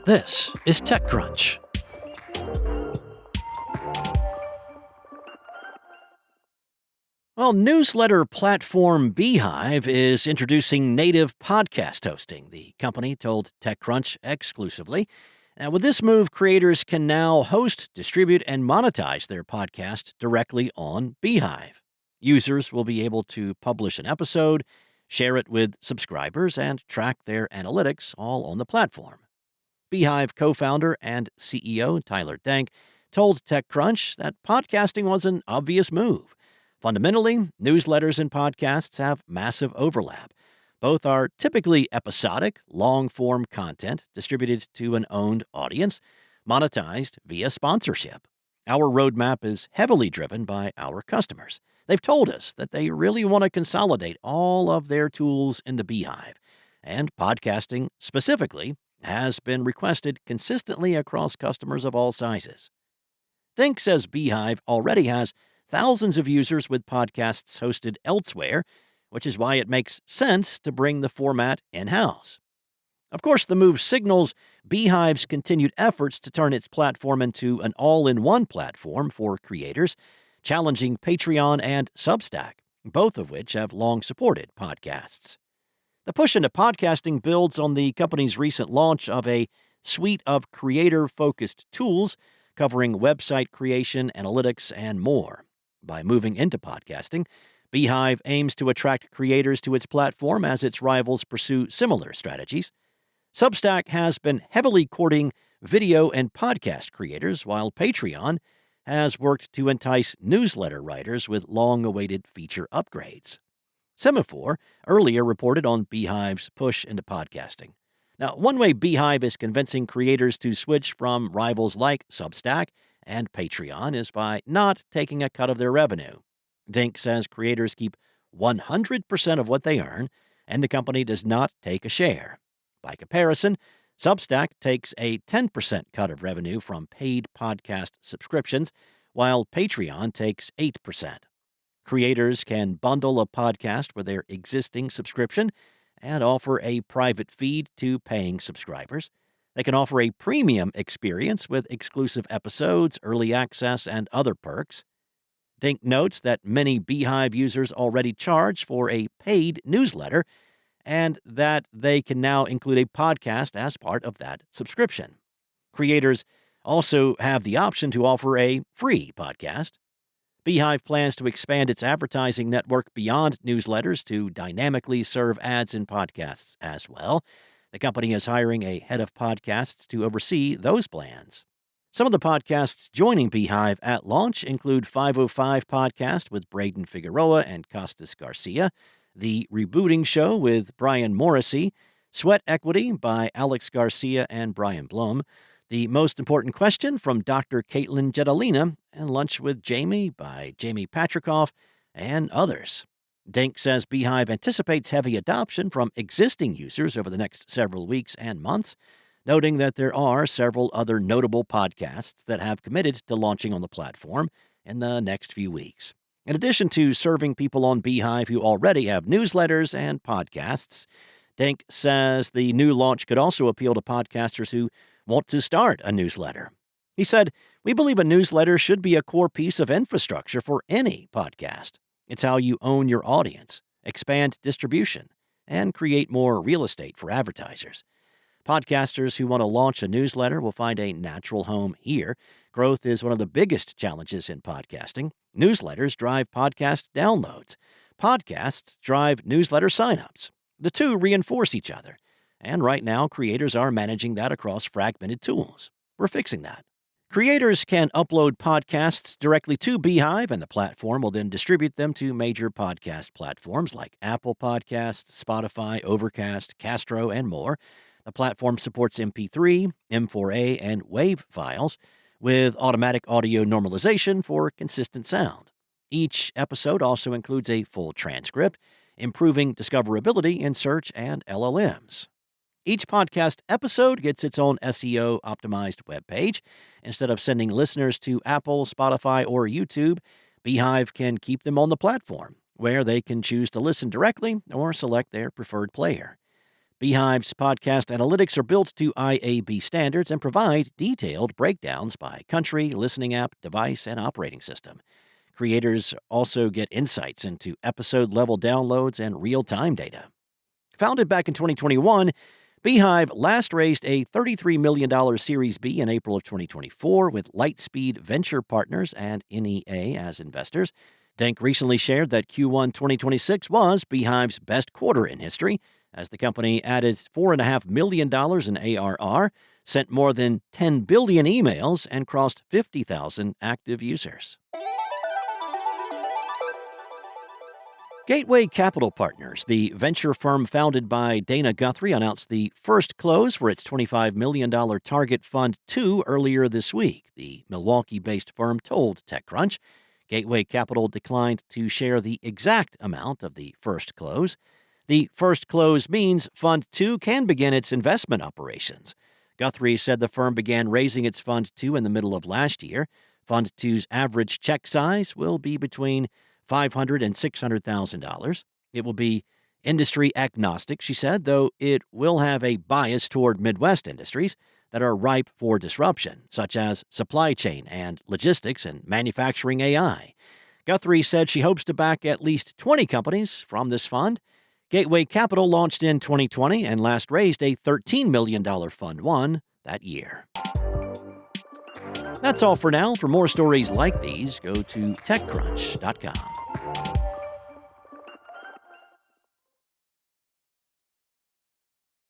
This is TechCrunch. Well, newsletter platform Beehiiv is introducing native podcast hosting, the company told TechCrunch exclusively. Now, with this move, creators can now host, distribute, and monetize their podcast directly on Beehiiv. Users will be able to publish an episode, share it with subscribers, and track their analytics all on the platform. Beehiiv co-founder and CEO Tyler Denk told TechCrunch that podcasting was an obvious move. Fundamentally, newsletters and podcasts have massive overlap. Both are typically episodic, long-form content distributed to an owned audience, monetized via sponsorship. Our roadmap is heavily driven by our customers. They've told us that they really want to consolidate all of their tools into Beehiiv, and podcasting specifically has been requested consistently across customers of all sizes. Dink says Beehiiv already has thousands of users with podcasts hosted elsewhere, which is why it makes sense to bring the format in-house. Of course, the move signals Beehiiv's continued efforts to turn its platform into an all-in-one platform for creators, challenging Patreon and Substack, both of which have long supported podcasts. The push into podcasting builds on the company's recent launch of a suite of creator-focused tools covering website creation, analytics, and more. By moving into podcasting, Beehiiv aims to attract creators to its platform as its rivals pursue similar strategies. Substack has been heavily courting video and podcast creators, while Patreon has worked to entice newsletter writers with long-awaited feature upgrades. Semaphore earlier reported on Beehiiv's push into podcasting. Now, one way Beehiiv is convincing creators to switch from rivals like Substack and Patreon is by not taking a cut of their revenue. Dink says creators keep 100% of what they earn, and the company does not take a share. By comparison, Substack takes a 10% cut of revenue from paid podcast subscriptions, while Patreon takes 8%. Creators can bundle a podcast with their existing subscription and offer a private feed to paying subscribers. They can offer a premium experience with exclusive episodes, early access, and other perks. Dink notes that many Beehiiv users already charge for a paid newsletter and that they can now include a podcast as part of that subscription. Creators also have the option to offer a free podcast. Beehiiv plans to expand its advertising network beyond newsletters to dynamically serve ads in podcasts as well. The company is hiring a head of podcasts to oversee those plans. Some of the podcasts joining Beehiiv at launch include 505 Podcast with Braden Figueroa and Costas Garcia, The Rebooting Show with Brian Morrissey, Sweat Equity by Alex Garcia and Brian Blum, The Most Important Question from Dr. Caitlin Jedalina, and Lunch with Jamie by Jamie Patrikoff, and others. Dink says Beehiiv anticipates heavy adoption from existing users over the next several weeks and months, noting that there are several other notable podcasts that have committed to launching on the platform in the next few weeks. In addition to serving people on Beehiiv who already have newsletters and podcasts, Dink says the new launch could also appeal to podcasters who want to start a newsletter. He said, "We believe a newsletter should be a core piece of infrastructure for any podcast. It's how you own your audience, expand distribution, and create more real estate for advertisers. Podcasters who want to launch a newsletter will find a natural home here. Growth is one of the biggest challenges in podcasting. Newsletters drive podcast downloads. Podcasts drive newsletter signups. The two reinforce each other. And right now, creators are managing that across fragmented tools. We're fixing that." Creators can upload podcasts directly to Beehiiv, and the platform will then distribute them to major podcast platforms like Apple Podcasts, Spotify, Overcast, Castro, and more. The platform supports MP3, M4A, and WAV files, with automatic audio normalization for consistent sound. Each episode also includes a full transcript, improving discoverability in search and LLMs. Each podcast episode gets its own SEO-optimized webpage. Instead of sending listeners to Apple, Spotify, or YouTube, Beehiiv can keep them on the platform, where they can choose to listen directly or select their preferred player. Beehiiv's podcast analytics are built to IAB standards and provide detailed breakdowns by country, listening app, device, and operating system. Creators also get insights into episode-level downloads and real-time data. Founded back in 2021, Beehiiv last raised a $33 million Series B in April of 2024 with Lightspeed Venture Partners and NEA as investors. Denk recently shared that Q1 2026 was Beehiiv's best quarter in history, as the company added $4.5 million in ARR, sent more than 10 billion emails, and crossed 50,000 active users. Gateway Capital Partners, the venture firm founded by Dana Guthrie, announced the first close for its $25 million Target Fund 2 earlier this week, the Milwaukee-based firm told TechCrunch. Gateway Capital declined to share the exact amount of the first close. The first close means Fund 2 can begin its investment operations. Guthrie said the firm began raising its Fund 2 in the middle of last year. Fund 2's average check size will be between $500,000 and $600,000. It will be industry agnostic, she said, though it will have a bias toward Midwest industries that are ripe for disruption, such as supply chain and logistics and manufacturing AI. Guthrie said she hopes to back at least 20 companies from this fund. Gateway Capital launched in 2020 and last raised a $13 million Fund 1 that year. That's all for now. For more stories like these, go to TechCrunch.com.